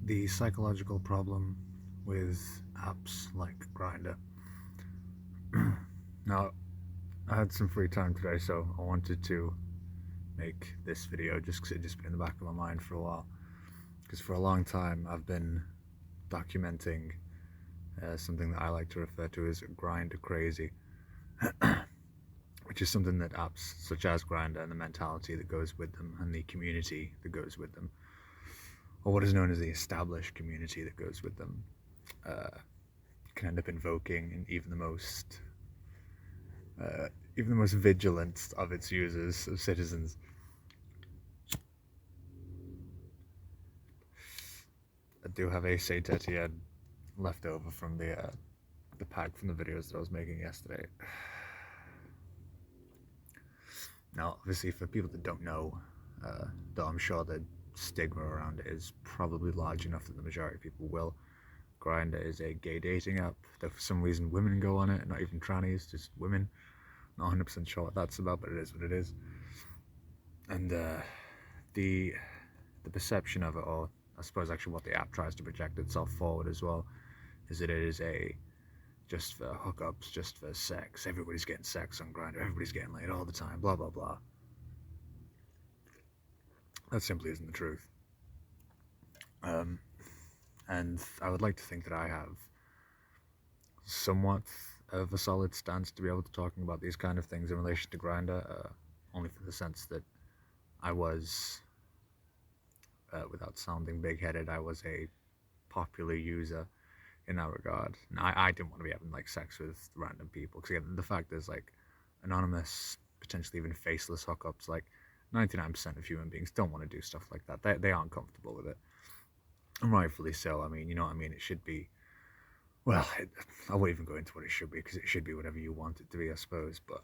the psychological problem with apps like Grindr. Now, I had some free time today, so I wanted to make this video just because it just been in the back of my mind for a while. Because for a long time, I've been documenting something that I like to refer to as Grindr crazy, which is something that apps such as Grindr and the mentality that goes with them and the community that goes with them, or what is known as the established community that goes with them, can end up invoking in even the most vigilant of its users, of citizens. I do have a Saint Etienne left over from the pack from the videos that I was making yesterday. Now, obviously, for people that don't know, though I'm sure the stigma around it is probably large enough that the majority of people will, Grindr is a gay dating app, though for some reason women go on it, not even trannies, just women. Not 100% sure what that's about, but it is what it is. And the perception of it, or I suppose actually what the app tries to project itself forward as well, is that it is a just for hookups, just for sex. Everybody's getting sex on Grindr, everybody's getting laid all the time, blah blah blah. That simply isn't the truth. And I would like to think that I have somewhat of a solid stance to be able to talking about these kind of things in relation to Grindr, only for the sense that I was, without sounding big-headed, I was a popular user in that regard. And I didn't want to be having like sex with random people, because again, the fact is, like, anonymous, potentially even faceless hookups, like 99% of human beings don't want to do stuff like that. They aren't comfortable with it, and rightfully so. I mean, you know what I mean? It should be, well, I won't even go into what it should be, because it should be whatever you want it to be, I suppose. But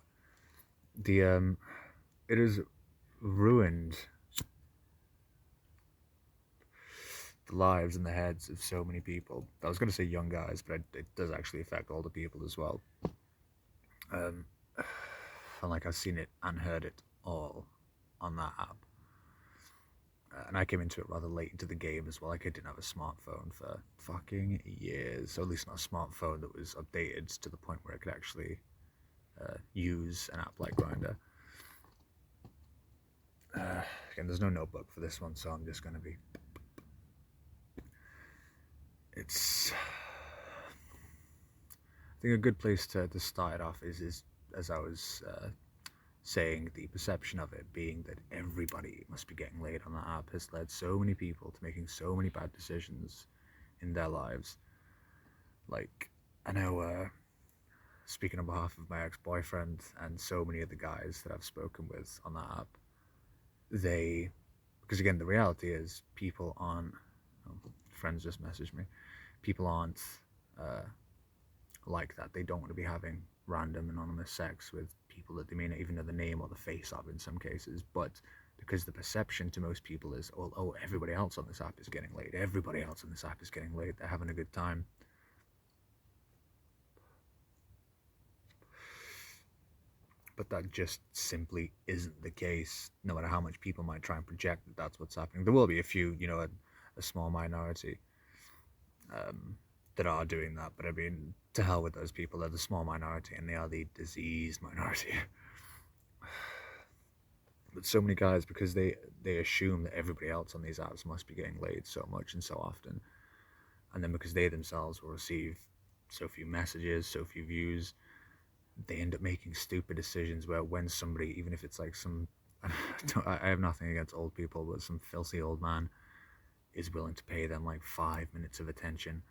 it has ruined the lives and the heads of so many people. I was going to say young guys, but it does actually affect older people as well. And like, I've seen it and heard it all on that app. And I came into it rather late into the game as well. Like, I didn't have a smartphone for fucking years, or at least not a smartphone that was updated to the point where I could actually use an app like Grindr. Again, there's no notebook for this one, so I'm just going to be... It's... I think a good place to start it off is as I was saying, the perception of it being that everybody must be getting laid on that app has led so many people to making so many bad decisions in their lives. Like, I know, speaking on behalf of my ex-boyfriend and so many of the guys that I've spoken with on that app, because again, the reality is people aren't, friends just messaged me, people aren't like that. They don't want to be having random anonymous sex with people that they may not even know the name or the face of in some cases, but because the perception to most people is, oh, everybody else on this app is getting laid, everybody else on this app is getting laid, they're having a good time. But that just simply isn't the case, no matter how much people might try and project that that's what's happening. There will be a few, you know, a small minority that are doing that, but I mean, to hell with those people. They're the small minority, and they are the diseased minority. But so many guys, because they assume that everybody else on these apps must be getting laid so much and so often, and then because they themselves will receive so few messages, so few views, they end up making stupid decisions where when somebody, even if it's like some, I have nothing against old people, but some filthy old man is willing to pay them like 5 minutes of attention,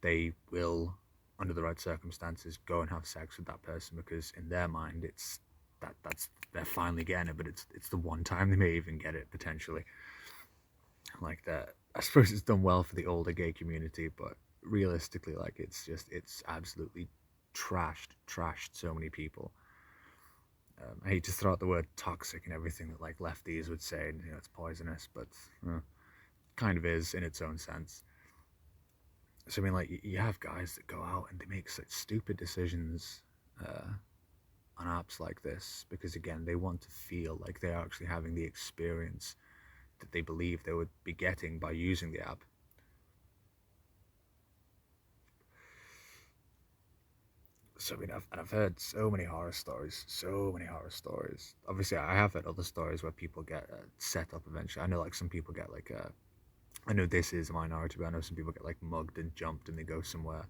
they will, under the right circumstances, go and have sex with that person, because in their mind it's that's they're finally getting it, but it's the one time they may even get it, potentially. Like, that, I suppose it's done well for the older gay community, but realistically, like, it's absolutely trashed so many people. I hate to throw out the word toxic and everything that like lefties would say, and, you know, it's poisonous, but kind of is in its own sense. So I mean, like, you have guys that go out and they make such stupid decisions on apps like this, because again, they want to feel like they're actually having the experience that they believe they would be getting by using the app. And then because they themselves will receive so few messages, so few views, they end up making stupid decisions where when somebody, even if it's like some, I have nothing against old people, but some filthy old man is willing to pay them like 5 minutes of attention, they will, under the right circumstances, go and have sex with that person, because in their mind it's that's they're finally getting it, potentially. Like that, I suppose it's done well for the older gay community, but realistically, like, it's absolutely trashed so many people. I hate to throw out the word toxic and everything that like lefties would say, and, you know, it's poisonous, but kind of is in its own sense. So I mean, I've heard so many horror stories, so many horror stories. Obviously, I have heard other stories where people get set up eventually. I know like some people get like I know this is a minority, but I know some people get like mugged and jumped and they go somewhere,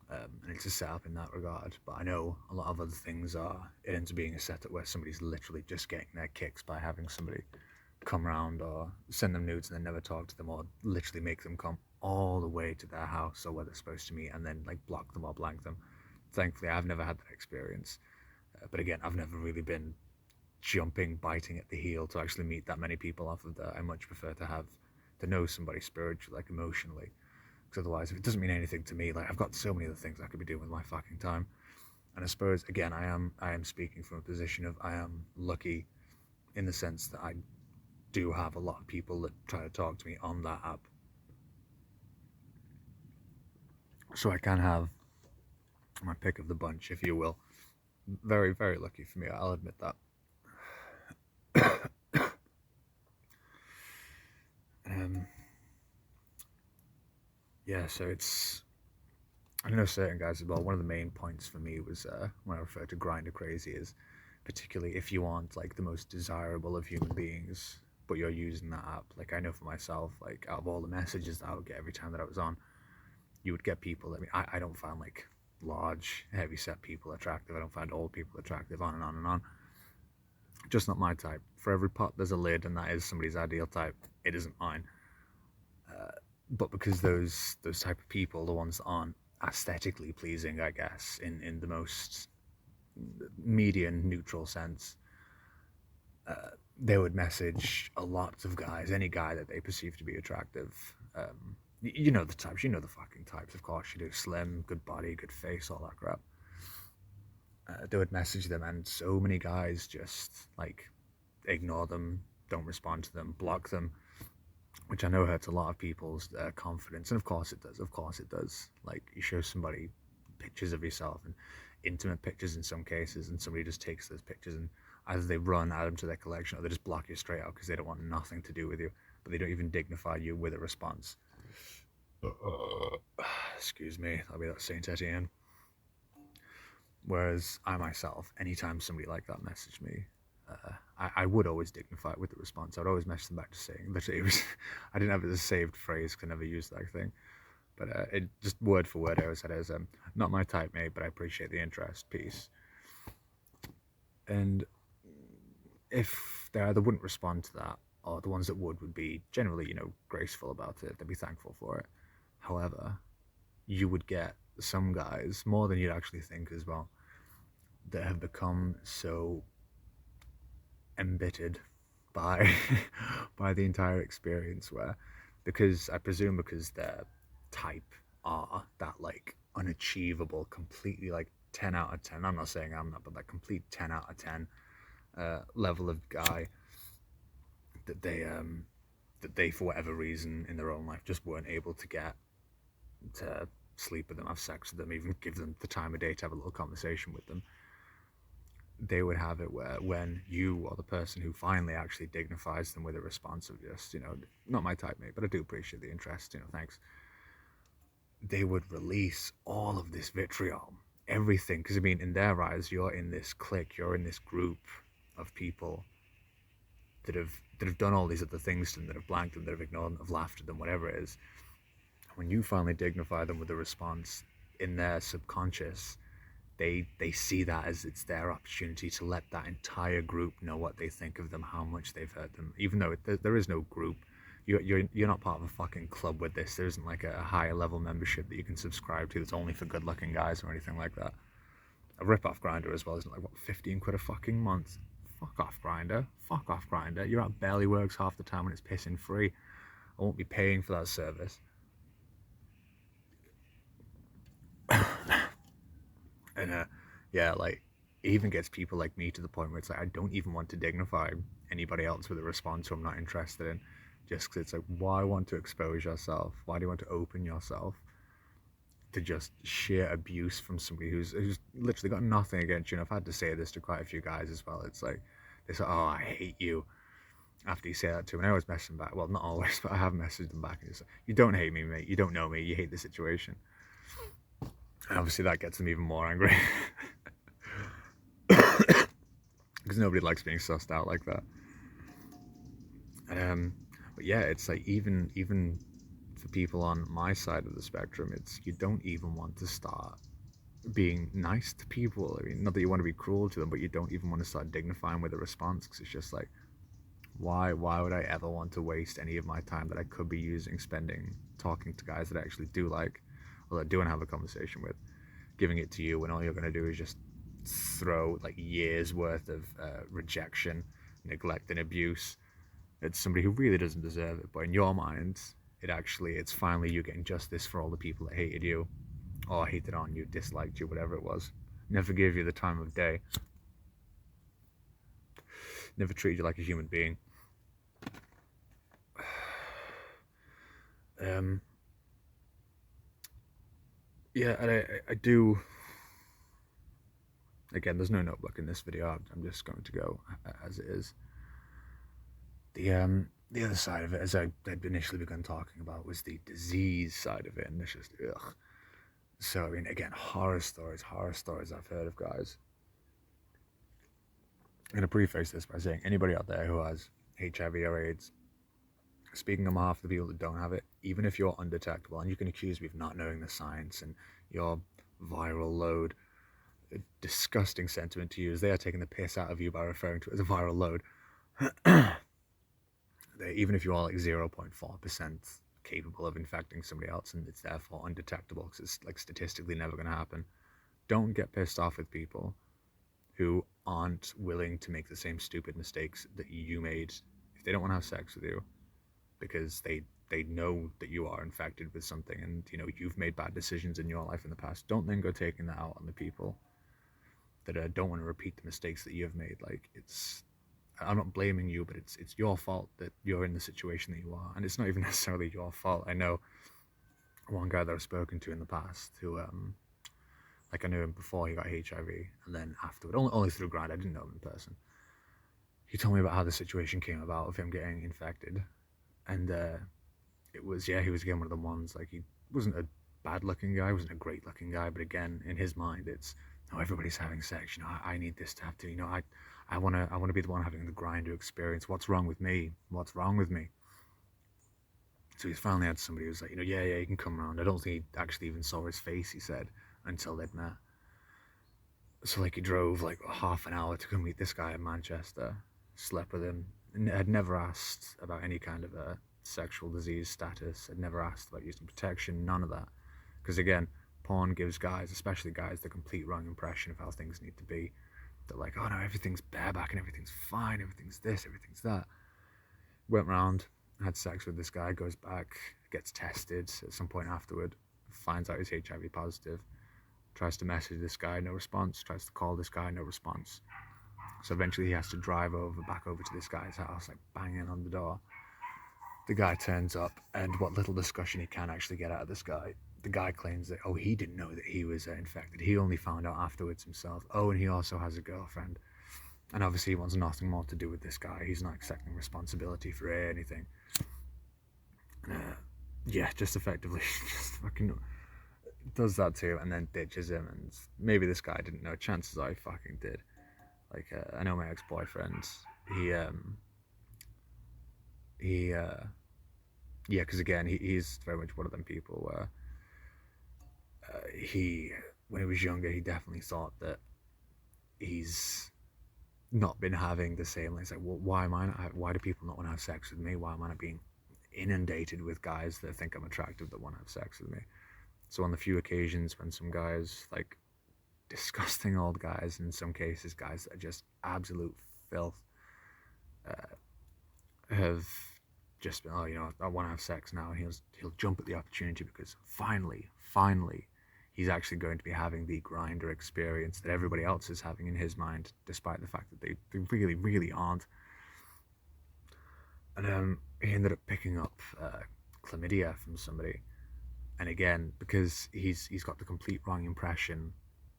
and it's a setup in that regard. But I know a lot of other things are it ends up being a setup where somebody's literally just getting their kicks by having somebody come around or send them nudes and then never talk to them, or literally make them come all the way to their house or where they're supposed to meet and then like block them or blank them. Thankfully, I've never had that experience. But again, I've never really been jumping, biting at the heel to actually meet that many people off of that. I much prefer to know somebody spiritually, like emotionally. Because otherwise, if it doesn't mean anything to me, like I've got so many other things I could be doing with my fucking time. And I suppose again, I am speaking from a position of I am lucky in the sense that I do have a lot of people that try to talk to me on that app. So I can have my pick of the bunch, if you will. Very, very lucky for me, I'll admit that. Yeah, so it's. I know certain guys as well. One of the main points for me was when I refer to Grindr crazy is particularly if you aren't like the most desirable of human beings, but you're using that app. Like I know for myself, like out of all the messages that I would get every time that I was on, you would get people. I mean, I don't find like large, heavy set people attractive. I don't find old people attractive. On and on and on. Just not my type. For every pot, there's a lid, and that is somebody's ideal type. It isn't mine. But because those type of people, the ones that aren't aesthetically pleasing, I guess, in the most median neutral sense, they would message a lot of guys, any guy that they perceive to be attractive. You know the types, you know the fucking types, of course you do. Slim, good body, good face, all that crap. They would message them, and so many guys just like ignore them, don't respond to them, block them, which I know hurts a lot of people's confidence. And of course it does. Of course it does. Like you show somebody pictures of yourself and intimate pictures in some cases, and somebody just takes those pictures and either they run, add them to their collection, or they just block you straight out because they don't want nothing to do with you, but they don't even dignify you with a response. Excuse me, that'll be that Saint Etienne. Whereas I myself, anytime somebody like that messaged me, I would always dignify it with the response. I'd always message them back to saying literally it was. I didn't have it as a saved phrase because I never used that thing, but it just word for word I always said it as not my type, mate, but I appreciate the interest. Peace. And if they either wouldn't respond to that, or the ones that would be generally, graceful about it, they'd be thankful for it. However, you would get some guys, more than you'd actually think as well, that have become so embittered by by the entire experience where because I presume because their type are that like unachievable, completely like 10 out of 10. I'm not saying I'm not, but that complete 10 out of 10 level of guy that they for whatever reason in their own life just weren't able to get to sleep with them, have sex with them, even give them the time of day to have a little conversation with them. They would have it where when you are the person who finally actually dignifies them with a response of just, not my type, mate, but I do appreciate the interest, thanks. They would release all of this vitriol, everything, because I mean, in their eyes, you're in this clique, you're in this group of people that have done all these other things to them, that have blanked them, that have ignored them, have laughed at them, whatever it is. When you finally dignify them with a response in their subconscious, they see that as it's their opportunity to let that entire group know what they think of them, how much they've hurt them. Even though there is no group, you're not part of a fucking club with this. There isn't like a higher level membership that you can subscribe to that's only for good looking guys or anything like that. A rip off Grindr as well isn't like what, 15 quid a fucking month. Fuck off Grindr. Fuck off Grindr. You're at barely works half the time when it's pissing free. I won't be paying for that service. And yeah, like it even gets people like me to the point where it's like I don't even want to dignify anybody else with a response who I'm not interested in, just because it's like, why want to expose yourself? Why do you want to open yourself to just sheer abuse from somebody who's literally got nothing against you? And I've had to say this to quite a few guys as well. It's like they say, "Oh, I hate you." After you say that to them, and I always message them back. Well, not always, but I have messaged them back. And it's like, you don't hate me, mate. You don't know me. You hate the situation. And obviously that gets them even more angry. Because nobody likes being sussed out like that. But yeah, it's like even for people on my side of the spectrum, it's you don't even want to start being nice to people. I mean, not that you want to be cruel to them, but you don't even want to start dignifying with a response, because it's just like, why would I ever want to waste any of my time that I could be using spending talking to guys that I actually do like, or that I do want to have a conversation with, giving it to you when all you're going to do is just throw like years worth of rejection, neglect, and abuse at somebody who really doesn't deserve it. But in your mind, it's finally you getting justice for all the people that hated you, or hated on you, disliked you, whatever it was. Never gave you the time of day. Never treated you like a human being. Yeah, and I do. Again, there's no notebook in this video. I'm just going to go as it is. The other side of it, as I had initially begun talking about, was the disease side of it, and it's just ugh. So I mean, again, horror stories I've heard of guys. I'm gonna preface this by saying anybody out there who has HIV or AIDS, speaking on behalf of the people that don't have it, even if you're undetectable, and you can accuse me of not knowing the science and your viral load, a disgusting sentiment to use. They are taking the piss out of you by referring to it as a viral load. Even if you are like 0.4% capable of infecting somebody else, and it's therefore undetectable because it's like statistically never going to happen, don't get pissed off with people who aren't willing to make the same stupid mistakes that you made. If they don't want to have sex with you because they know that you are infected with something, and you know you've made bad decisions in your life in the past, don't then go taking that out on the people that don't want to repeat the mistakes that you've made. Like, I'm not blaming you, but it's your fault that you're in the situation that you are, and it's not even necessarily your fault. I know one guy that I've spoken to in the past who, like, I knew him before he got HIV, and then afterward, only through Grindr. I didn't know him in person. He told me about how the situation came about of him getting infected, and it was, yeah, he was again one of the ones, like, he wasn't a bad-looking guy, he wasn't a great-looking guy, but again, in his mind, it's, oh, everybody's having sex, you know, I need this to have to, you know, I want to be the one having the Grindr experience. What's wrong with me? What's wrong with me? So he's finally had somebody who's like, you know, yeah, you can come around. I don't think he actually even saw his face, he said, until they'd met. So, like, he drove, like, half an hour to come meet this guy in Manchester, slept with him, and had never asked about any kind of a sexual disease status, had never asked about using protection, none of that. Because, again, porn gives guys, especially guys, the complete wrong impression of how things need to be. They're like, oh no, everything's bareback and everything's fine, everything's this, everything's that. Went round, had sex with this guy, goes back, gets tested at some point afterward, finds out he's HIV positive, tries to message this guy, no response, tries to call this guy, no response. So eventually he has to drive back over to this guy's house, like banging on the door. The guy turns up, and what little discussion he can actually get out of this guy, the guy claims that, oh, he didn't know that he was infected. He only found out afterwards himself. Oh, and he also has a girlfriend. And obviously he wants nothing more to do with this guy. He's not accepting responsibility for anything. Yeah, just effectively just fucking does that too, and then ditches him. And maybe this guy didn't know. Chances are he fucking did. Like, I know my ex-boyfriend, yeah, because again, he's very much one of them people where when he was younger, he definitely thought that he's not been having the same, like, it's like, well, why do people not want to have sex with me? Why am I not being inundated with guys that think I'm attractive that want to have sex with me? So on the few occasions when some guys, like disgusting old guys, in some cases guys that are just absolute filth, have just been, oh, you know, I want to have sex now, and he'll jump at the opportunity because finally he's actually going to be having the Grindr experience that everybody else is having in his mind, despite the fact that they really aren't. And he ended up picking up chlamydia from somebody, and again, because he's got the complete wrong impression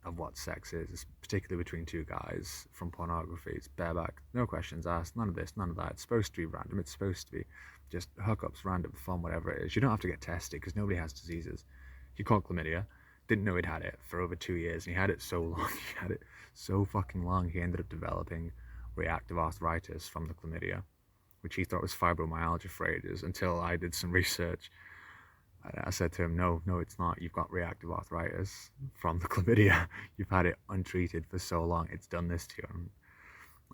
of what sex is, particularly between two guys, from pornography. It's bareback, no questions asked, none of this, none of that. It's supposed to be random. It's supposed to be just hookups, random fun, whatever it is. You don't have to get tested because nobody has diseases. You caught chlamydia, didn't know he'd had it for over 2 years, and he had it so long, he had it so fucking long, he ended up developing reactive arthritis from the chlamydia, which he thought was fibromyalgia for ages, until I did some research. I said to him, no, it's not. You've got reactive arthritis from the chlamydia. You've had it untreated for so long. It's done this to you. And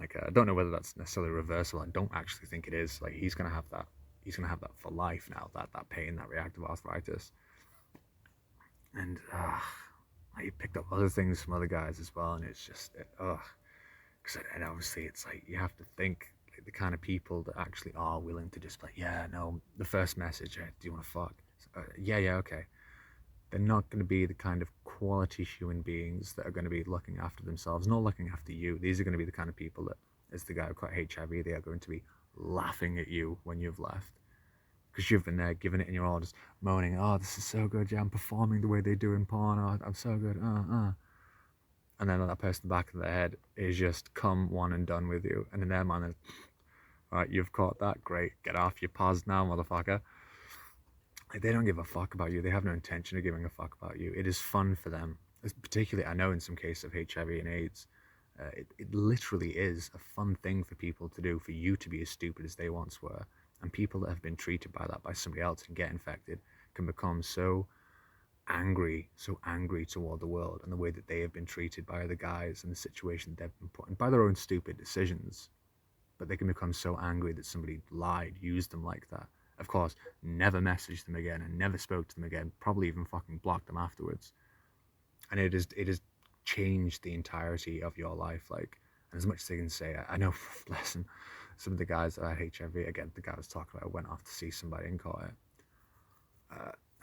like, I don't know whether that's necessarily reversible. I don't actually think it is. Like, he's going to have that. He's going to have that for life now, that pain, that reactive arthritis. And he picked up other things from other guys as well. And it's just, and obviously it's like, you have to think, like, the kind of people that actually are willing to just like, yeah, no, the first message, do you want to fuck? Yeah, okay. They're not going to be the kind of quality human beings that are going to be looking after themselves, not looking after you. These are going to be the kind of people that, as the guy who got HIV, they are going to be laughing at you when you've left, because you've been there giving it in your all, just moaning, oh, this is so good, yeah, I'm performing the way they do in porn, oh, I'm so good, and then that person in the back of their head is just come one and done with you, and in their mind, all right, you've caught that, great, get off your paws now, motherfucker. Like, they don't give a fuck about you. They have no intention of giving a fuck about you. It is fun for them. Particularly, I know in some cases of HIV and AIDS, it literally is a fun thing for people to do, for you to be as stupid as they once were. And people that have been treated by that by somebody else and get infected can become so angry toward the world and the way that they have been treated by other guys and the situation they've been put in by their own stupid decisions. But they can become so angry that somebody lied, used them like that. Of course, never messaged them again and never spoke to them again, probably even fucking blocked them afterwards. And it has changed the entirety of your life. Like, and as much as they can say, I know, listen, some of the guys that had HIV, again, the guy I was talking about, went off to see somebody and caught it.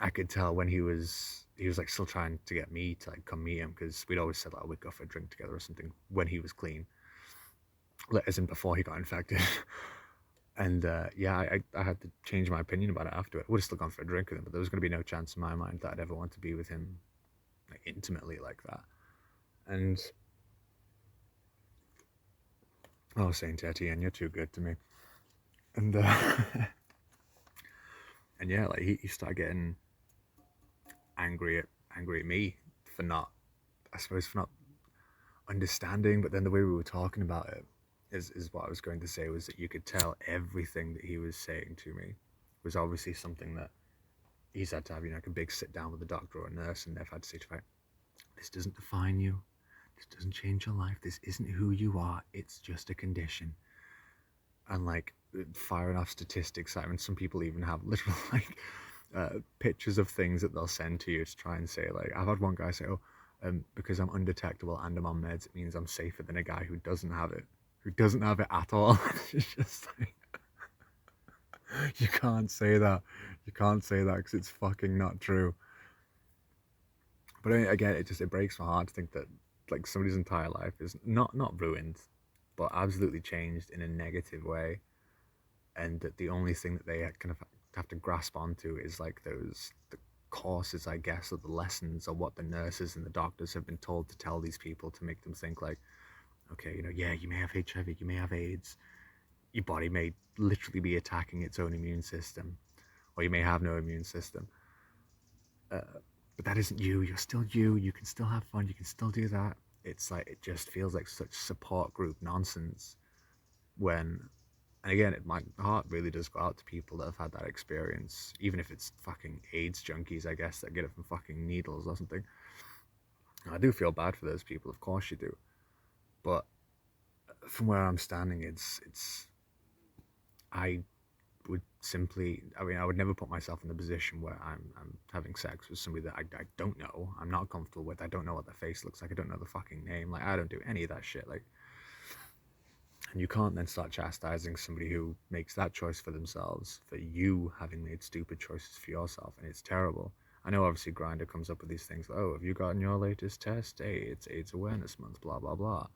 I could tell when he was like still trying to get me to like come meet him, because we'd always said like we'd go for a drink together or something when he was clean, as in before he got infected. And I had to change my opinion about it after it. I would have still gone for a drink with him, but there was going to be no chance in my mind that I'd ever want to be with him like intimately like that. And oh, Saint Etienne, you're too good to me. And and yeah, like he started getting angry at me for not understanding. But then the way we were talking about it is what I was going to say, was that you could tell everything that he was saying to me was obviously something that he's had to have, like a big sit down with a doctor or a nurse, and they've had to say to him, this doesn't define you, this doesn't change your life, this isn't who you are, it's just a condition. And like firing off statistics, I mean, some people even have literal like pictures of things that they'll send to you to try and say, like, I've had one guy say, because I'm undetectable and I'm on meds, it means I'm safer than a guy who doesn't have it at all. It's just like, you can't say that because it's fucking not true. But again, it breaks my heart to think that like somebody's entire life is not ruined, but absolutely changed in a negative way, and that the only thing that they kind of have to grasp onto is like the courses, I guess, or the lessons, or what the nurses and the doctors have been told to tell these people to make them think like, okay, yeah, you may have HIV, you may have AIDS, your body may literally be attacking its own immune system, or you may have no immune system. But that isn't you. You're still you. You can still have fun. You can still do that. It's like, it just feels like such support group nonsense when, and again, my heart really does go out to people that have had that experience, even if it's fucking AIDS junkies, I guess, that get it from fucking needles or something. I do feel bad for those people, of course you do. But from where I'm standing, I would never put myself in the position where I'm having sex with somebody that I don't know, I'm not comfortable with, I don't know what their face looks like, I don't know the fucking name, like, I don't do any of that shit, like, and you can't then start chastising somebody who makes that choice for themselves for you having made stupid choices for yourself, and it's terrible. I know obviously Grindr comes up with these things like, oh, have you gotten your latest test? Hey, it's AIDS Awareness Month, blah, blah, blah.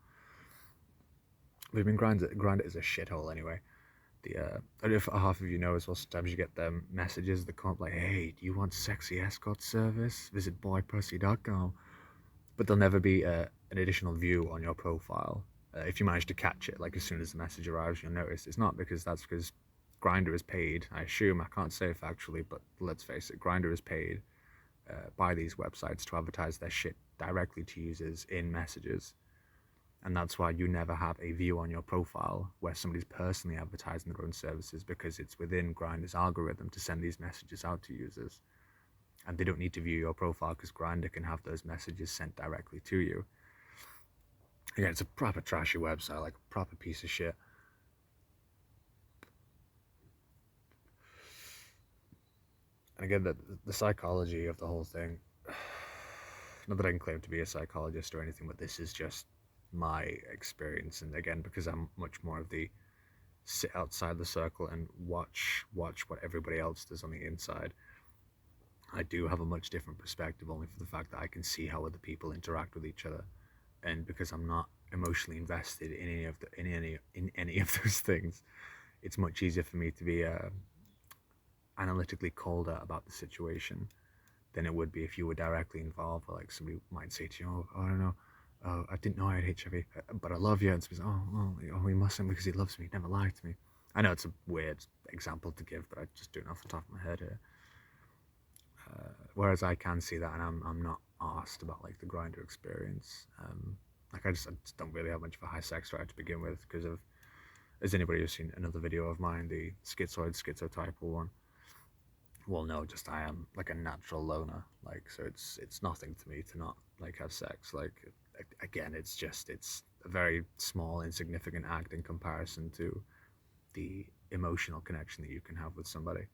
But I mean, Grindr is a shithole anyway. I don't know if half of you know as well, sometimes you get them messages that come up like, hey, do you want sexy escort service? Visit boypussy.com. But there'll never be an additional view on your profile. If you manage to catch it, like as soon as the message arrives, you'll notice. It's not because Grindr is paid. I assume, I can't say factually, but let's face it, Grindr is paid by these websites to advertise their shit directly to users in messages. And that's why you never have a view on your profile where somebody's personally advertising their own services, because it's within Grindr's algorithm to send these messages out to users. And they don't need to view your profile because Grindr can have those messages sent directly to you. Again, it's a proper trashy website, like a proper piece of shit. And again, the psychology of the whole thing, not that I can claim to be a psychologist or anything, but this is just my experience. And again, because I'm much more of the sit outside the circle and watch what everybody else does on the inside, I do have a much different perspective, only for the fact that I can see how other people interact with each other. And because I'm not emotionally invested in any of those things, it's much easier for me to be analytically colder about the situation than it would be if you were directly involved. Or like somebody might say to you, oh, I don't know, I didn't know I had HIV, but I love you. And somebody's, oh, he mustn't because he loves me, he never lied to me. I know it's a weird example to give, but I just do it off the top of my head here. Whereas I can see that, and I'm not asked about like the Grindr experience. Like I just don't really have much of a high sex drive to begin with, because of, as anybody who's seen another video of mine, the schizotypal one, well, no, just I am like a natural loner. Like, so it's nothing to me to not like have sex. Like, again, it's a very small, insignificant act in comparison to the emotional connection that you can have with somebody.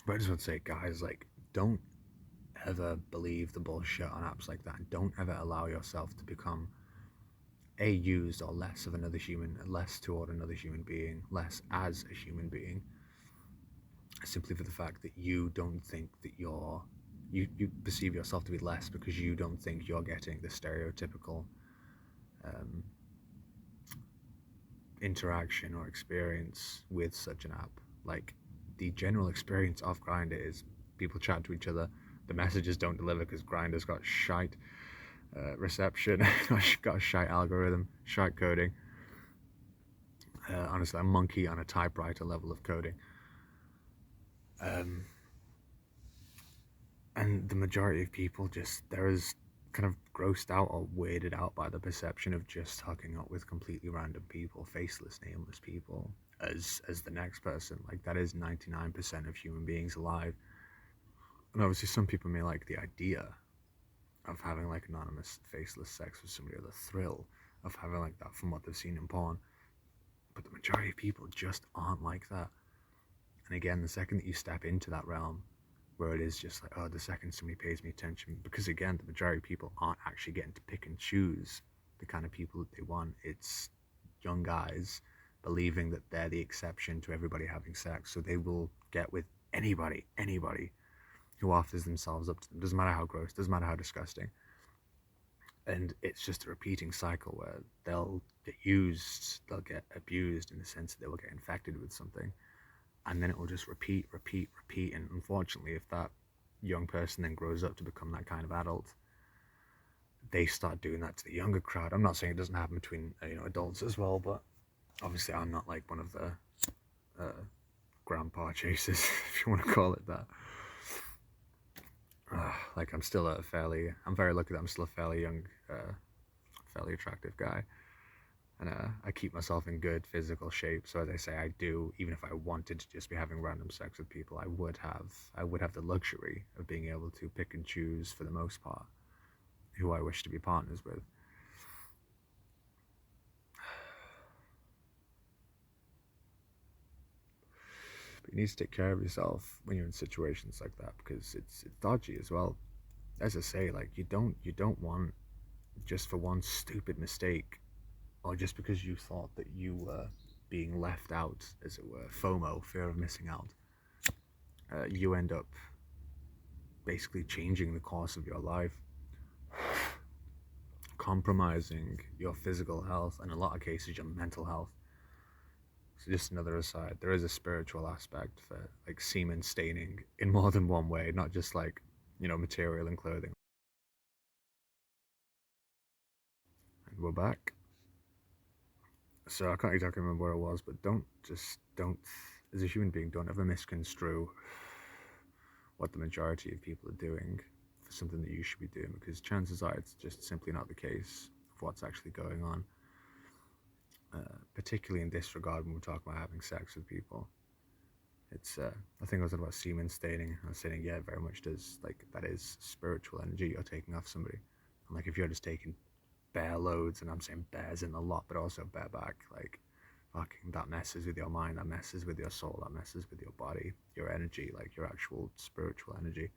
But I just want to say, guys, like, don't ever believe the bullshit on apps like that. And don't ever allow yourself to become used or less of another human, less toward another human being, less as a human being, simply for the fact that you don't think that you perceive yourself to be less because you don't think you're getting the stereotypical interaction or experience with such an app. Like, the general experience of Grindr is people chat to each other, the messages don't deliver because Grindr's got shite reception, got a shite algorithm, shite coding. Honestly, a monkey on a typewriter level of coding. And the majority of people they're as kind of grossed out or weirded out by the perception of just hooking up with completely random people, faceless, nameless people, as the next person. Like, that is 99% of human beings alive. And obviously some people may like the idea of having like anonymous, faceless sex with somebody, or the thrill of having like that from what they've seen in porn. But the majority of people just aren't like that. And again, the second that you step into that realm where it is just like, oh, the second somebody pays me attention, because again, the majority of people aren't actually getting to pick and choose the kind of people that they want. It's young guys believing that they're the exception to everybody having sex, so they will get with anybody who offers themselves up to them. Doesn't matter how gross, doesn't matter how disgusting. And it's just a repeating cycle where they'll get used, they'll get abused in the sense that they will get infected with something, and then it will just repeat. And unfortunately, if that young person then grows up to become that kind of adult, they start doing that to the younger crowd. I'm not saying it doesn't happen between adults as well, but obviously I'm not like one of the grandpa chasers, if you want to call it that. Like, I'm very lucky that I'm still a fairly young, fairly attractive guy. And I keep myself in good physical shape. So as I say, I do, even if I wanted to just be having random sex with people, I would have the luxury of being able to pick and choose, for the most part, who I wish to be partners with. But you need to take care of yourself when you're in situations like that, because it's dodgy as well. As I say, like, you don't want, just for one stupid mistake, or just because you thought that you were being left out, as it were, FOMO, fear of missing out, you end up basically changing the course of your life, compromising your physical health, and in a lot of cases your mental health. So just another aside, there is a spiritual aspect for like semen staining in more than one way, not just like, material and clothing. And we're back. So I can't exactly remember where I was, but don't as a human being, don't ever misconstrue what the majority of people are doing for something that you should be doing, because chances are it's just simply not the case of what's actually going on. Particularly in this regard, when we're talking about having sex with people, it's I think I was talking about semen staining. I was saying, yeah, very much does, like, that is spiritual energy you're taking off somebody. And like, if you're just taking bare loads, and I'm saying bears in a lot, but also bareback, like, fucking, that messes with your mind, that messes with your soul, that messes with your body, your energy, like your actual spiritual energy.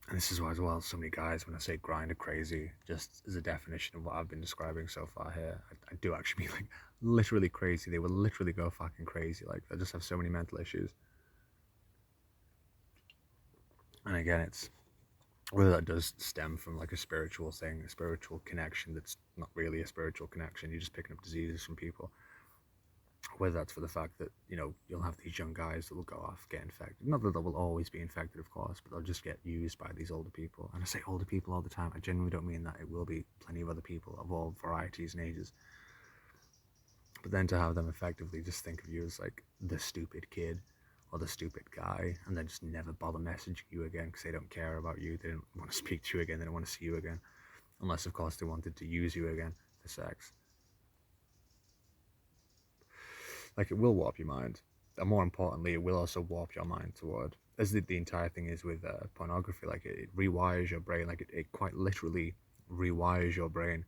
And this is why, as well, so many guys, when I say Grindr crazy, just as a definition of what I've been describing so far here, I do actually mean, like, literally crazy. They will literally go fucking crazy. Like, they just have so many mental issues. And again, it's whether that does stem from like a spiritual thing, a spiritual connection that's not really a spiritual connection, you're just picking up diseases from people. Whether that's for the fact that, you know, you'll have these young guys that will go off, get infected. Not that they will always be infected, of course, but they'll just get used by these older people. And I say older people all the time. I genuinely don't mean that. It will be plenty of other people of all varieties and ages. But then to have them effectively just think of you as like the stupid kid or the stupid guy, and then just never bother messaging you again because they don't care about you, they don't want to speak to you again, they don't want to see you again, unless of course they wanted to use you again for sex. Like, it will warp your mind, and more importantly, it will also warp your mind toward, as the entire thing is with pornography, like it rewires your brain, like it quite literally rewires your brain.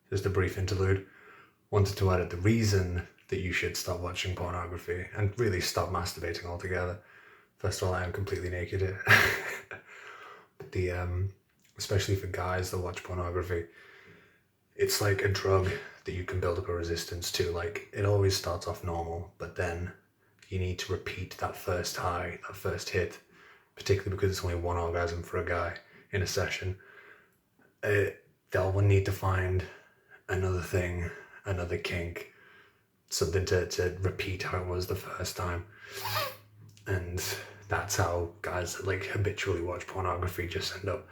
Just a brief interlude. Wanted to add the reason that you should stop watching pornography and really stop masturbating altogether. First of all, I am completely naked here. But especially for guys that watch pornography, it's like a drug that you can build up a resistance to. Like, it always starts off normal, but then you need to repeat that first high, that first hit, particularly because it's only one orgasm for a guy in a session. They'll need to find another thing, another kink, something to repeat how it was the first time. And that's how guys that like habitually watch pornography just end up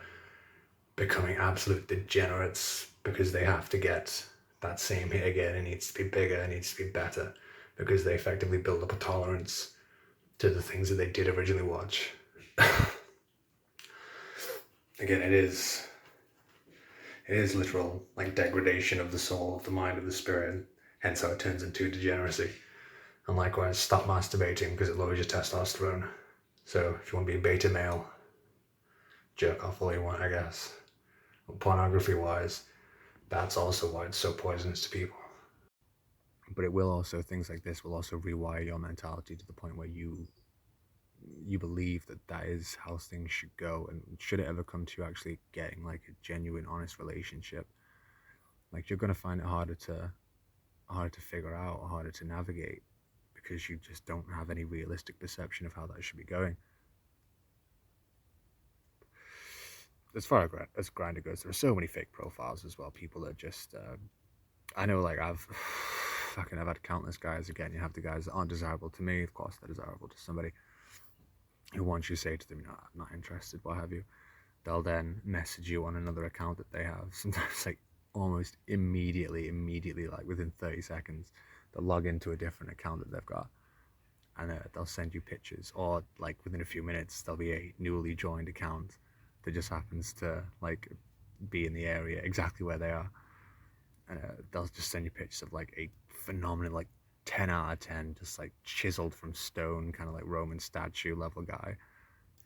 becoming absolute degenerates, because they have to get that same hit again. It needs to be bigger, it needs to be better, because they effectively build up a tolerance to the things that they did originally watch. Again, it is literal, like, degradation of the soul, of the mind, of the spirit, hence how it turns into degeneracy. And likewise, stop masturbating because it lowers your testosterone. So if you want to be a beta male, jerk off all you want, I guess. But pornography wise, that's also why it's so poisonous to people. But it will also, things like this will also rewire your mentality to the point where you believe that that is how things should go. And should it ever come to actually getting like a genuine, honest relationship, like, you're going to find it harder to figure out, harder to navigate, because you just don't have any realistic perception of how that should be going. As far as Grindr goes, there are so many fake profiles as well. People are just, I know, like, I've had countless guys. Again, you have the guys that aren't desirable to me, of course they're desirable to somebody, who once you say to them, you know, I'm not interested, what have you, they'll then message you on another account that they have, sometimes like almost immediately, like within 30 seconds, they'll log into a different account that they've got, and they'll send you pictures, or like within a few minutes there'll be a newly joined account that just happens to like be in the area exactly where they are, and they'll just send you pictures of like a phenomenal, like 10 out of 10, just like chiseled from stone, kind of like Roman statue level guy,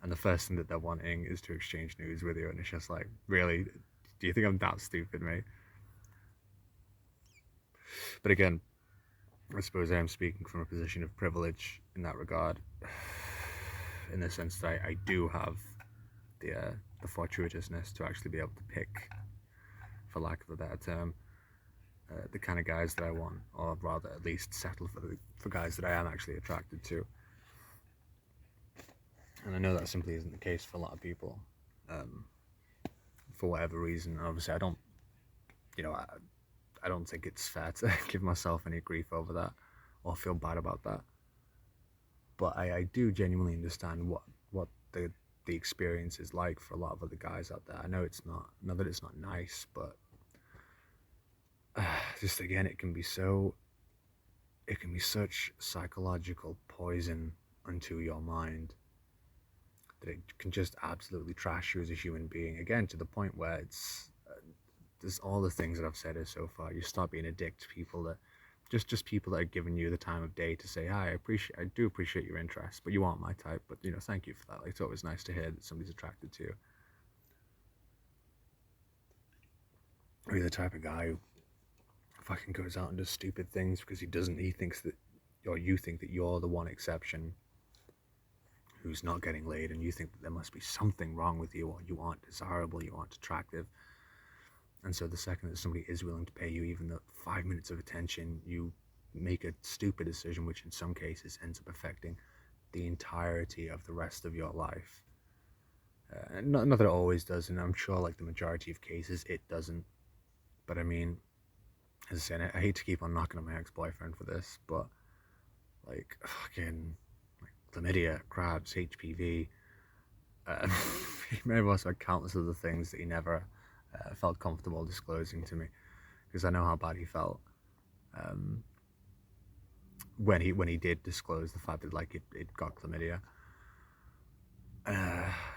and the first thing that they're wanting is to exchange news with you, and it's just like, really, do you think I'm that stupid, mate? But again, I suppose I am speaking from a position of privilege in that regard, in the sense that I do have the fortuitousness to actually be able to pick, for lack of a better term, the kind of guys that I want, or rather at least settle for guys that I am actually attracted to. And I know that simply isn't the case for a lot of people, for whatever reason. And obviously I don't, I don't think it's fair to give myself any grief over that or feel bad about that. But I do genuinely understand what the experience is like for a lot of other guys out there. I know that it's not nice, but just again, it can be so it can be such psychological poison unto your mind that it can just absolutely trash you as a human being. Again, to the point where it's there's all the things that I've said here so far. You start being a dick to people that just people that are giving you the time of day to say, hi, I do appreciate your interest, but you aren't my type. But thank you for that. Like, it's always nice to hear that somebody's attracted to you. Or you're the type of guy who fucking goes out and does stupid things because he thinks that, or you think that you're the one exception who's not getting laid, and you think that there must be something wrong with you, or you aren't desirable, you aren't attractive. And so the second that somebody is willing to pay you even the 5 minutes of attention, you make a stupid decision, which in some cases ends up affecting the entirety of the rest of your life. Not that it always does, and I'm sure like the majority of cases it doesn't. But I mean, as I said, I hate to keep on knocking on my ex-boyfriend for this, but like fucking like chlamydia, crabs, HPV. He may have also had countless other things that he never felt comfortable disclosing to me, because I know how bad he felt when he did disclose the fact that like it got chlamydia.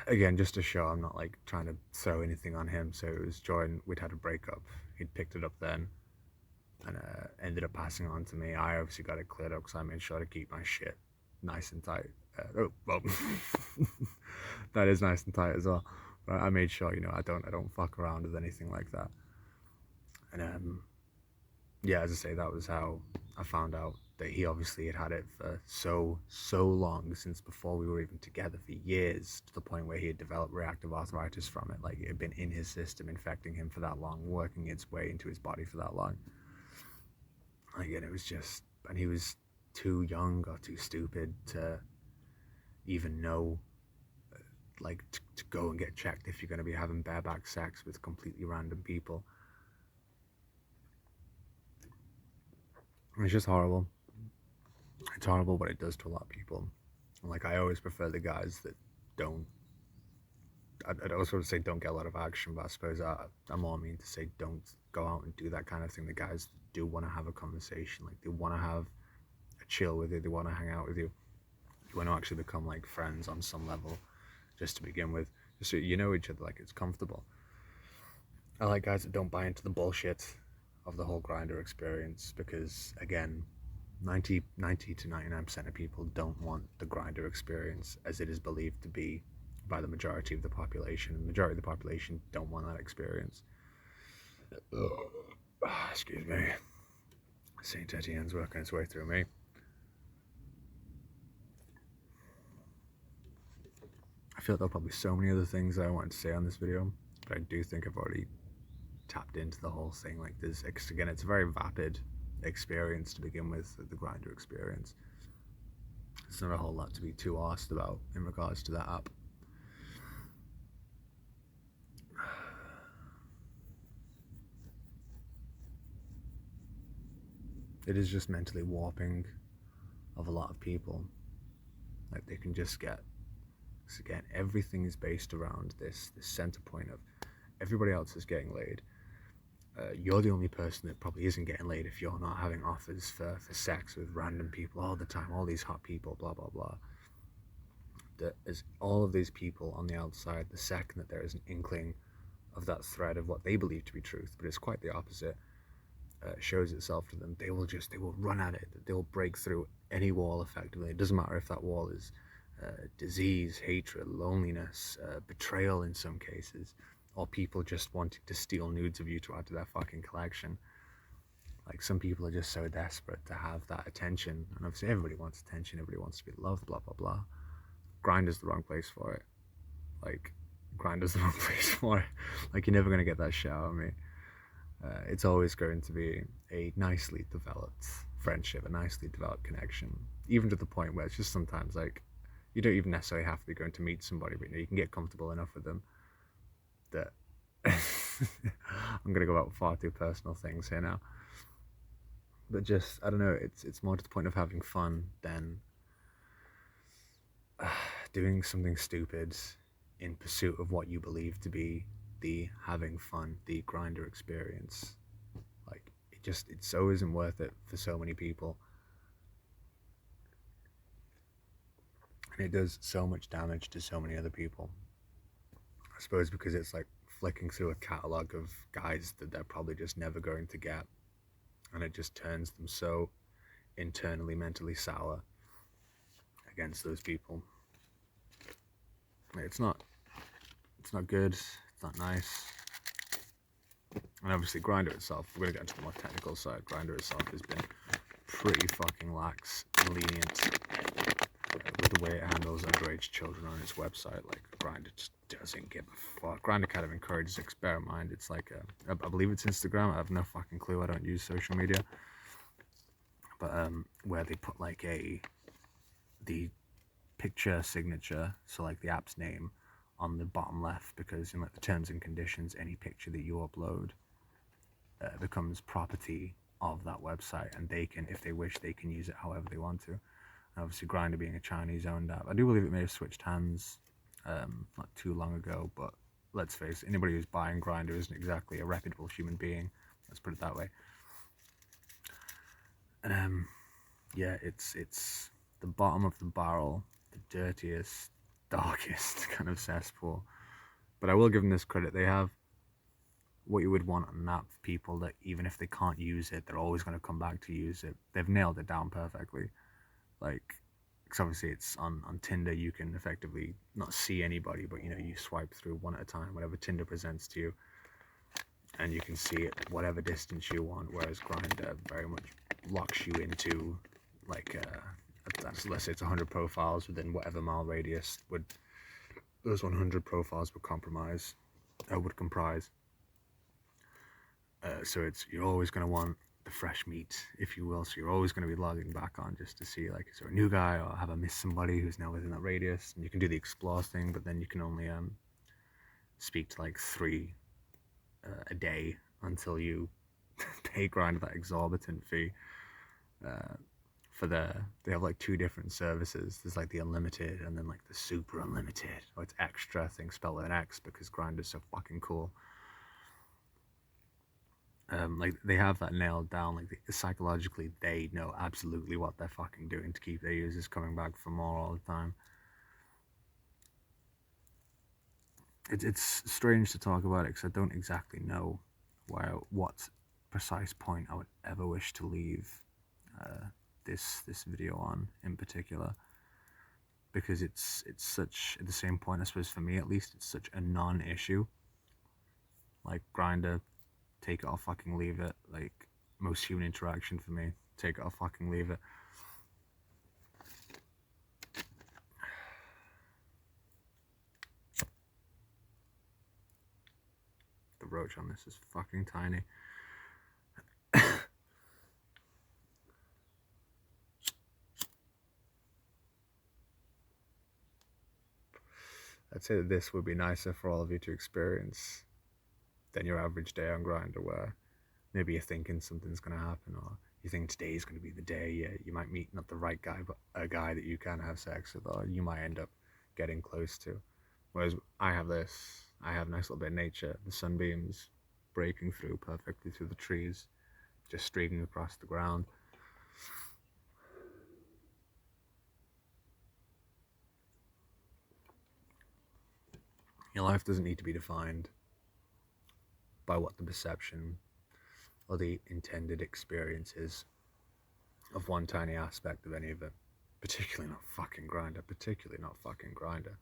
Again, just to show I'm not like trying to throw anything on him. So it was Jordan, we'd had a breakup, he'd picked it up then, and ended up passing on to me. I obviously got it cleared up because I made sure to keep my shit nice and tight. That is nice and tight as well. But I made sure, I don't fuck around with anything like that. And yeah, as I say, that was how I found out that he obviously had it for so long, since before we were even together, for years, to the point where he had developed reactive arthritis from it. Like, it had been in his system, infecting him for that long, working its way into his body for that long. Like, and it was just, and he was too young or too stupid to even know, like, to go and get checked if you're going to be having bareback sex with completely random people. It's just horrible. It's horrible what it does to a lot of people. Like, I always prefer the guys that don't, I'd also say don't get a lot of action, but I suppose I more mean to say don't go out and do that kind of thing. The guys that do want to have a conversation, like they want to have a chill with you, they want to hang out with you, you want to actually become like friends on some level, just to begin with, just so you know each other, like it's comfortable. I like guys that don't buy into the bullshit of the whole Grindr experience, because again, 90 to 99% of people don't want the Grindr experience as it is believed to be by the majority of the population. The majority of the population don't want that experience. Excuse me. St. Etienne's working its way through me. I feel like there are probably so many other things that I wanted to say on this video, but I do think I've already tapped into the whole thing. Like, this, again, it's a very vapid experience to begin with, the Grindr experience. It's not a whole lot to be too arsed about in regards to that app. It is just mentally warping of a lot of people. Like, they can just get, because again, everything is based around this center point of everybody else is getting laid. You're the only person that probably isn't getting laid if you're not having offers for sex with random people all the time, all these hot people, blah, blah, blah. That as all of these people on the outside, the second that there is an inkling of that thread of what they believe to be truth, but it's quite the opposite, shows itself to them, they will run at it. They will break through any wall effectively. It doesn't matter if that wall is disease, hatred, loneliness, betrayal in some cases, or people just wanting to steal nudes of you to add to their fucking collection. Like, some people are just so desperate to have that attention, and obviously everybody wants attention, everybody wants to be loved, blah, blah, blah. Grindr's the wrong place for it. Like, Grindr's the wrong place for it. Like, you're never going to get that shit out of me. It's always going to be a nicely developed friendship, a nicely developed connection, even to the point where it's just sometimes like, you don't even necessarily have to be going to meet somebody, but you can get comfortable enough with them that I'm going to go about far too personal things here now, but just, I don't know, it's more to the point of having fun than doing something stupid in pursuit of what you believe to be the having fun, the Grindr experience. Like, it so isn't worth it for so many people. And it does so much damage to so many other people. I suppose because it's like flicking through a catalogue of guys that they're probably just never going to get, and it just turns them so internally mentally sour against those people. It's not good, it's not nice. And obviously Grindr itself, we're going to get into the more technical side, Grindr itself has been pretty fucking lax and lenient with the way it handles underage children on its website. Like, Grindr just doesn't give a fuck. Grindr kind of encourages experiment. It's like, I believe it's Instagram, I have no fucking clue, I don't use social media. But where they put like the picture signature, so like the app's name, on the bottom left, because in like the terms and conditions, any picture that you upload becomes property of that website, and they can, if they wish, they can use it however they want to. And obviously Grindr being a Chinese-owned app, I do believe it may have switched hands not too long ago, but let's face it, anybody who's buying Grindr isn't exactly a reputable human being, let's put it that way. And yeah, it's the bottom of the barrel, the dirtiest, darkest kind of cesspool. But I will give them this credit, they have what you would want on an app for people that even if they can't use it, they're always going to come back to use it. They've nailed it down perfectly. Like, because obviously it's on Tinder, you can effectively not see anybody, but you know, you swipe through one at a time, whatever Tinder presents to you, and you can see it whatever distance you want, whereas Grindr very much locks you into like let's say it's 100 profiles within whatever mile radius would those 100 profiles would comprise. So it's, you're always going to want the fresh meat, if you will. So you're always going to be logging back on just to see, like, is there a new guy, or have I missed somebody who's now within that radius? And you can do the explore thing, but then you can only speak to like 3 a day until you pay Grindr that exorbitant fee. They have like 2 different services. There's like the unlimited and then like the super unlimited, or it's extra, thing spelled with an X because Grindr's so fucking cool. Like, they have that nailed down. Like, psychologically, they know absolutely what they're fucking doing to keep their users coming back for more all the time. It's strange to talk about it because I don't exactly know what precise point I would ever wish to leave this video on in particular, because it's such, at the same point, I suppose for me at least, it's such a non-issue. Like, Grindr, take it or fucking leave it. Like, most human interaction for me, take it or fucking leave it. The roach on this is fucking tiny. I'd say that this would be nicer for all of you to experience than your average day on Grindr, where maybe you're thinking something's going to happen, or you think today's going to be the day. You might meet not the right guy, but a guy that you can have sex with, or you might end up getting close to. Whereas I have a nice little bit of nature, the sunbeams breaking through perfectly through the trees, just streaming across the ground. Your life doesn't need to be defined by what the perception or the intended experience is of one tiny aspect of any of it. Particularly not fucking Grindr. Particularly not fucking Grindr.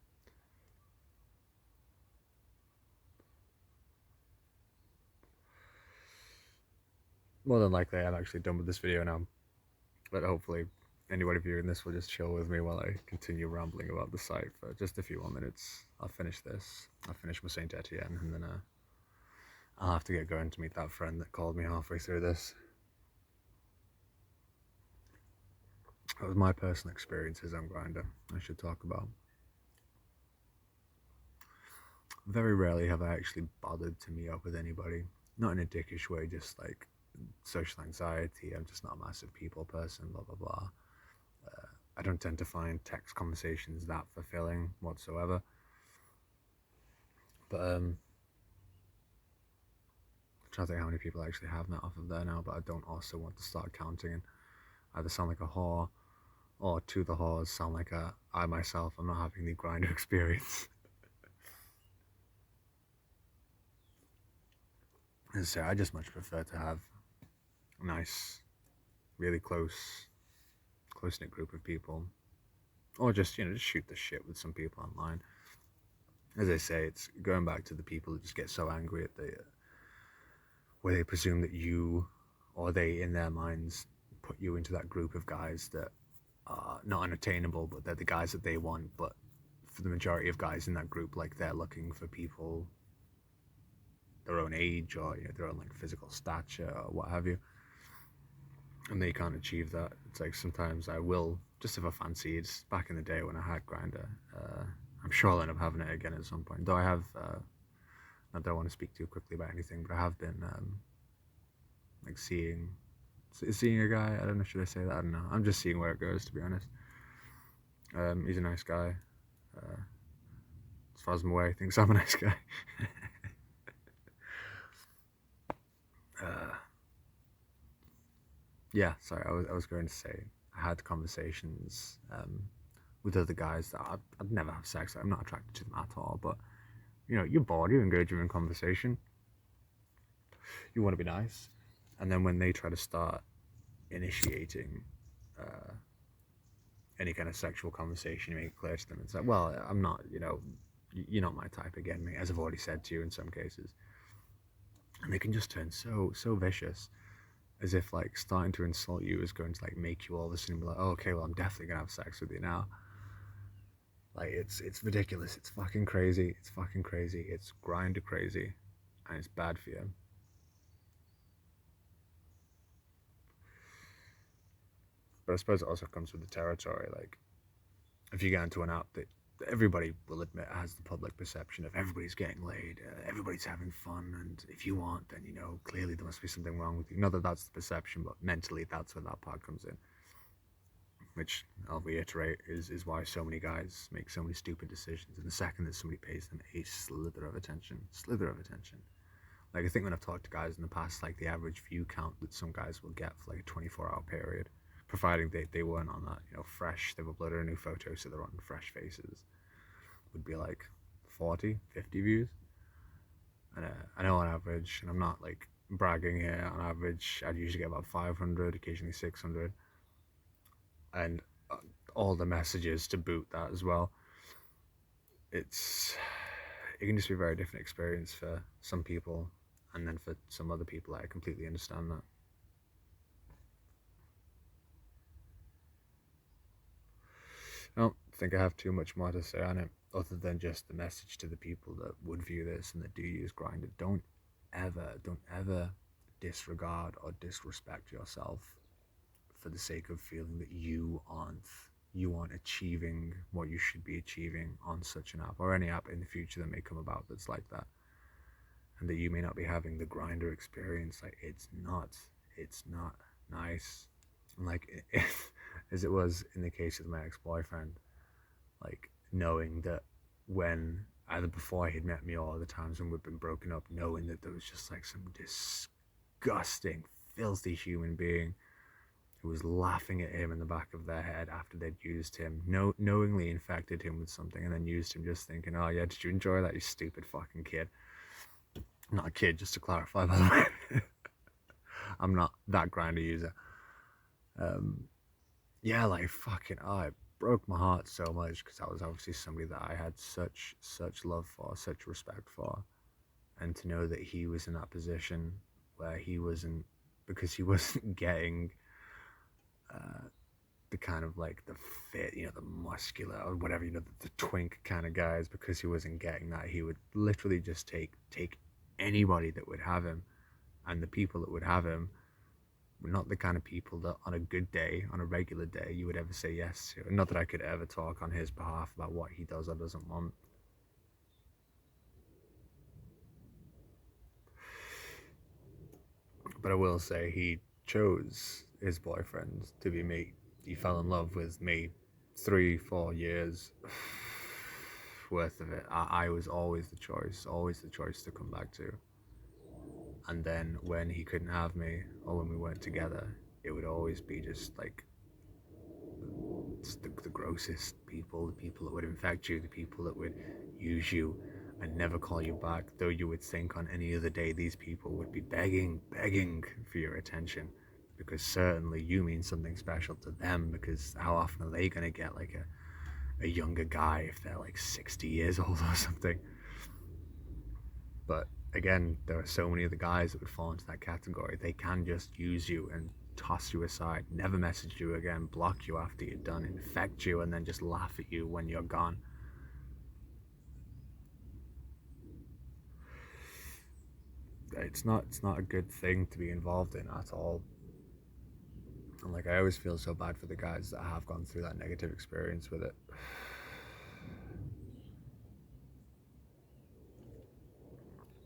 More than likely, I'm actually done with this video now. But hopefully, anybody viewing this will just chill with me while I continue rambling about the site for just a few more minutes. I'll finish this. I'll finish my Saint Etienne, and then I'll have to get going to meet that friend that called me halfway through this. That was my personal experiences on Grindr I should talk about. Very rarely have I actually bothered to meet up with anybody. Not in a dickish way, just like social anxiety. I'm just not a massive people person, blah, blah, blah. I don't tend to find text conversations that fulfilling whatsoever. But I'm trying to think how many people I actually have met off of there now, but I don't also want to start counting and either sound like a whore or to the whores sound like I myself am not having the Grindr experience. And so I just much prefer to have a nice, really close-knit group of people, or just just shoot the shit with some people online. As I say, it's going back to the people that just get so angry at the where they presume that you, or they in their minds put you into that group of guys that are not unattainable, but they're the guys that they want. But for the majority of guys in that group, like, they're looking for people their own age, or their own like physical stature or what have you, and they can't achieve that. It's like sometimes I will, just if I fancy it, back in the day when I had Grindr, I'm sure I'll end up having it again at some point, though I have I don't want to speak too quickly about anything, but I have been like seeing a guy. I don't know, should I say that? I don't know, I'm just seeing where it goes, to be honest. He's a nice guy, as far as I'm aware. He thinks I'm a nice guy. Yeah, sorry, I was going to say I had conversations with other guys that I'd never have sex with. I'm not attracted to them at all, but you're bored, you engage in conversation, you want to be nice, and then when they try to start initiating any kind of sexual conversation, you make it clear to them, it's like, well, I'm not, you're not my type again, mate, as I've already said to you in some cases. And they can just turn so vicious, as if like starting to insult you is going to like make you all of a sudden be like, oh, okay, well, I'm definitely gonna have sex with you now. Like, it's ridiculous. It's fucking crazy. It's Grindr crazy, and it's bad for you. But I suppose it also comes with the territory. Like, if you get into an app that everybody will admit has the public perception of everybody's getting laid, everybody's having fun, and if you want, then clearly there must be something wrong with you. Not that that's the perception, but mentally that's where that part comes in, which I'll reiterate is why so many guys make so many stupid decisions. And the second that somebody pays them a slither of attention, like, I think when I've talked to guys in the past, like, the average view count that some guys will get for like a 24-hour period, providing they weren't on that, fresh, they've uploaded a new photo, so they're on fresh faces, would be like 40, 50 views. And I know on average, and I'm not like bragging here, on average I'd usually get about 500, occasionally 600, and all the messages to boot that as well. It can just be a very different experience for some people, and then for some other people, I completely understand that. I don't think I have too much more to say on it, other than just the message to the people that would view this and that do use Grindr. Don't ever disregard or disrespect yourself for the sake of feeling that you aren't achieving what you should be achieving on such an app, or any app in the future that may come about that's like that, and that you may not be having the Grindr experience. Like, it's not nice. And like, as it was in the case of my ex-boyfriend, like, knowing that when either before he'd met me or the times when we'd been broken up, knowing that there was just like some disgusting, filthy human being who was laughing at him in the back of their head after they'd used him, knowingly infected him with something, and then used him, just thinking, oh yeah, did you enjoy that, you stupid fucking kid? Not a kid, just to clarify, by the way. I'm not that Grindr user. Yeah, like, fucking, it broke my heart so much, because that was obviously somebody that I had such love for, such respect for, and to know that he was in that position where he wasn't, because he wasn't getting the kind of like the fit, the muscular or whatever, the twink kind of guys, because he wasn't getting that, he would literally just take anybody that would have him, and the people that would have him were not the kind of people that on a good day, on a regular day, you would ever say yes to. Not that I could ever talk on his behalf about what he does or doesn't want. But I will say he chose his boyfriend to be me. He fell in love with me 3-4 years worth of it. I was always the choice to come back to. And then when he couldn't have me, or when we weren't together, it would always be just like it's the grossest people, the people that would infect you, the people that would use you and never call you back, though you would think on any other day these people would be begging for your attention, because certainly you mean something special to them, because how often are they going to get like a younger guy if they're like 60 years old or something? But again, there are so many of the guys that would fall into that category. They can just use you and toss you aside, never message you again, block you after you're done, infect you, and then just laugh at you when you're gone. It's not a good thing to be involved in at all. And like, I always feel so bad for the guys that have gone through that negative experience with it.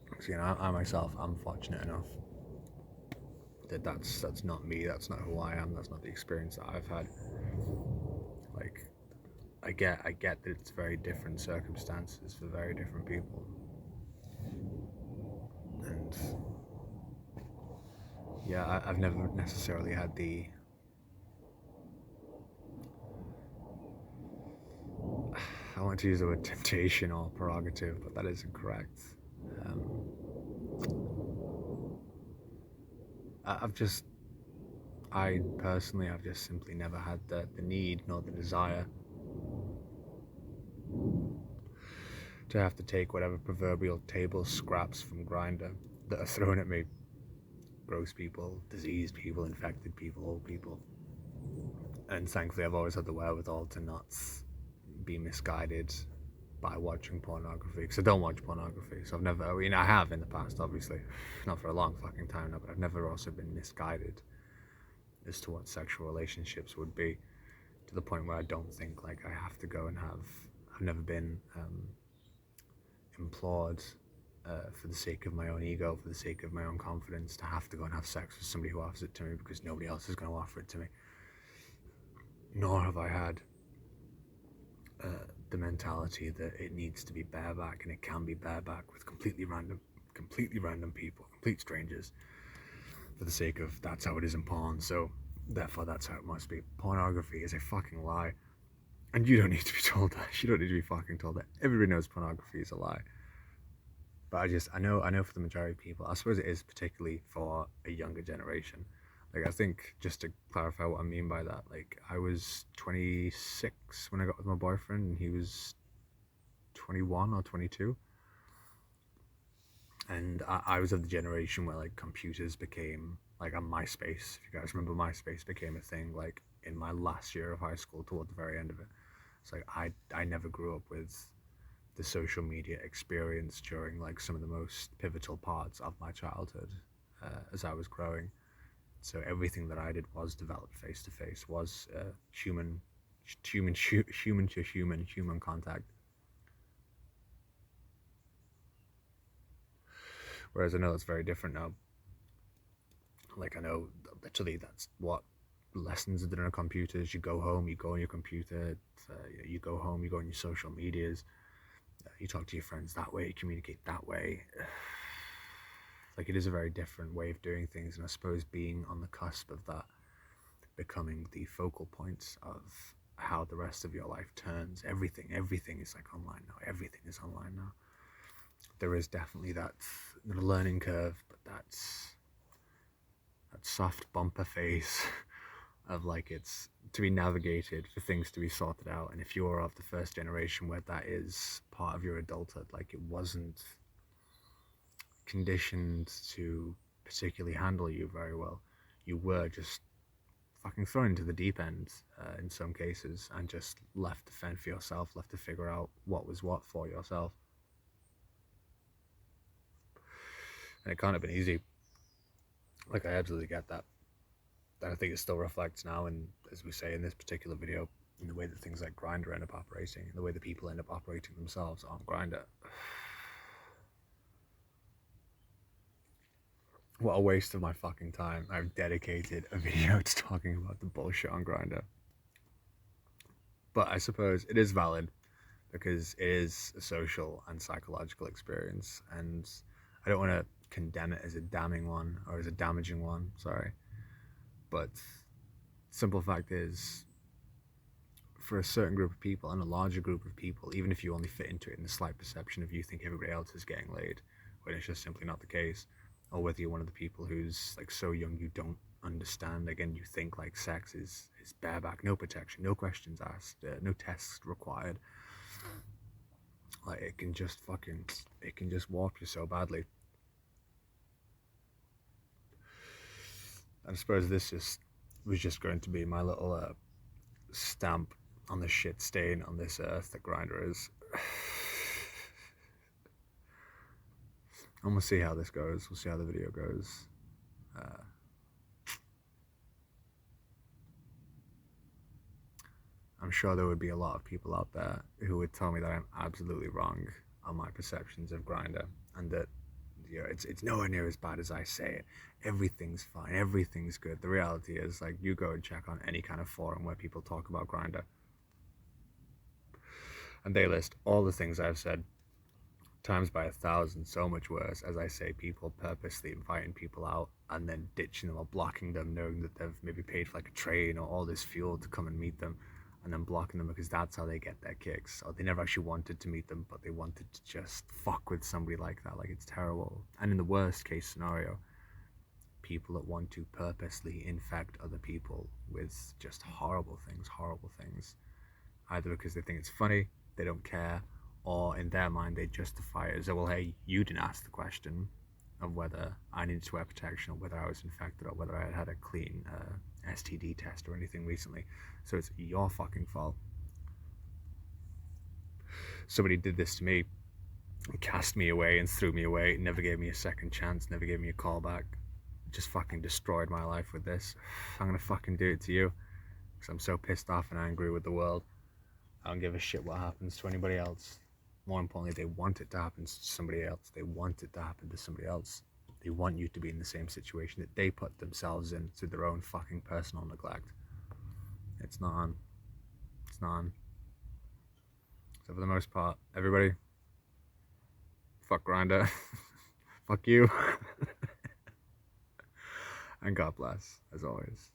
Because, you know, I myself, I'm fortunate enough that that's not me, that's not who I am, that's not the experience that I've had. Like, I get that it's very different circumstances for very different people. And yeah, I've never necessarily had the I want to use the word temptation or prerogative, but that isn't correct. I've just simply never had the need nor the desire to have to take whatever proverbial table scraps from Grindr that are thrown at me. Gross people, diseased people, infected people, old people. And thankfully I've always had the wherewithal to not be misguided by watching pornography, because I don't watch pornography. So I've never, I mean, I have in the past, obviously, not for a long fucking time now, but I've never also been misguided as to what sexual relationships would be, to the point where I don't think like I have to go and I've never been implored for the sake of my own ego, for the sake of my own confidence, to have to go and have sex with somebody who offers it to me because nobody else is going to offer it to me. Nor have I had the mentality that it needs to be bareback, and it can be bareback with completely random people, complete strangers, for the sake of that's how it is in porn, so therefore that's how it must be. Pornography is a fucking lie, and you don't need to be told that. You don't need to be fucking told that. Everybody knows pornography is a lie. But I know for the majority of people, I suppose it is particularly for a younger generation. Like, I think, just to clarify what I mean by that, like, I was 26 when I got with my boyfriend, and he was 21 or 22. And I was of the generation where, like, computers became, like, on MySpace, if you guys remember, MySpace became a thing, like, in my last year of high school, toward the very end of it. It's like, I never grew up with the social media experience during, like, some of the most pivotal parts of my childhood as I was growing. So everything that I did was developed face to face, was human to human contact. Whereas I know it's very different now. Like, I know literally that's what lessons are done on computers. You go home, you go on your computer, you go home, you go on your social medias, you talk to your friends that way, you communicate that way. Like, it is a very different way of doing things, and I suppose being on the cusp of that becoming the focal point of how the rest of your life turns. Everything is like online now. Everything is online now. There is definitely that learning curve, but that's that soft bumper phase of, like, it's to be navigated, for things to be sorted out. And if you're of the first generation where that is part of your adulthood, like, it wasn't conditioned to particularly handle you very well. You were just fucking thrown into the deep end in some cases, and just left to fend for yourself, left to figure out what was what for yourself. And it can't have been easy. Like, I absolutely get that. And I think it still reflects now, and as we say in this particular video, in the way that things like Grindr end up operating, and the way that people end up operating themselves on Grindr. What a waste of my fucking time. I've dedicated a video to talking about the bullshit on Grindr. But I suppose it is valid, because it is a social and psychological experience, and I don't want to condemn it as a damning one, or as a damaging one, sorry. But simple fact is, for a certain group of people and a larger group of people, even if you only fit into it in the slight perception of you think everybody else is getting laid, when it's just simply not the case, or whether you're one of the people who's like so young you don't understand, again, you think like sex is bareback, no protection, no questions asked, no tests required. Like, it can just warp you so badly. And I suppose this was just going to be my little stamp on the shit stain on this earth that Grindr is. And we'll see how this goes. We'll see how the video goes. I'm sure there would be a lot of people out there who would tell me that I'm absolutely wrong on my perceptions of Grindr, and that, you know, it's nowhere near as bad as I say it. Everything's fine, everything's good. The reality is, like, you go and check on any kind of forum where people talk about Grindr, and they list all the things I've said times by 1,000, so much worse. As I say, people purposely inviting people out and then ditching them or blocking them, knowing that they've maybe paid for like a train or all this fuel to come and meet them, and then blocking them because that's how they get their kicks. Or they never actually wanted to meet them, but they wanted to just fuck with somebody like that. Like, it's terrible. And in the worst case scenario, people that want to purposely infect other people with just horrible things, either because they think it's funny, they don't care, or in their mind they justify it as, well, hey, you didn't ask the question of whether I needed to wear protection, or whether I was infected, or whether I had had a clean STD test or anything recently, so it's your fucking fault. Somebody did this to me, cast me away and threw me away, never gave me a second chance, never gave me a call back, just fucking destroyed my life with this. I'm gonna fucking do it to you, because I'm so pissed off and angry with the world. I don't give a shit what happens to anybody else. More importantly, they want it to happen to somebody else. They want it to happen to somebody else. They want you to be in the same situation that they put themselves in through their own fucking personal neglect. It's not on. It's not on. So for the most part, everybody, fuck Grindr. Fuck you. And God bless, as always.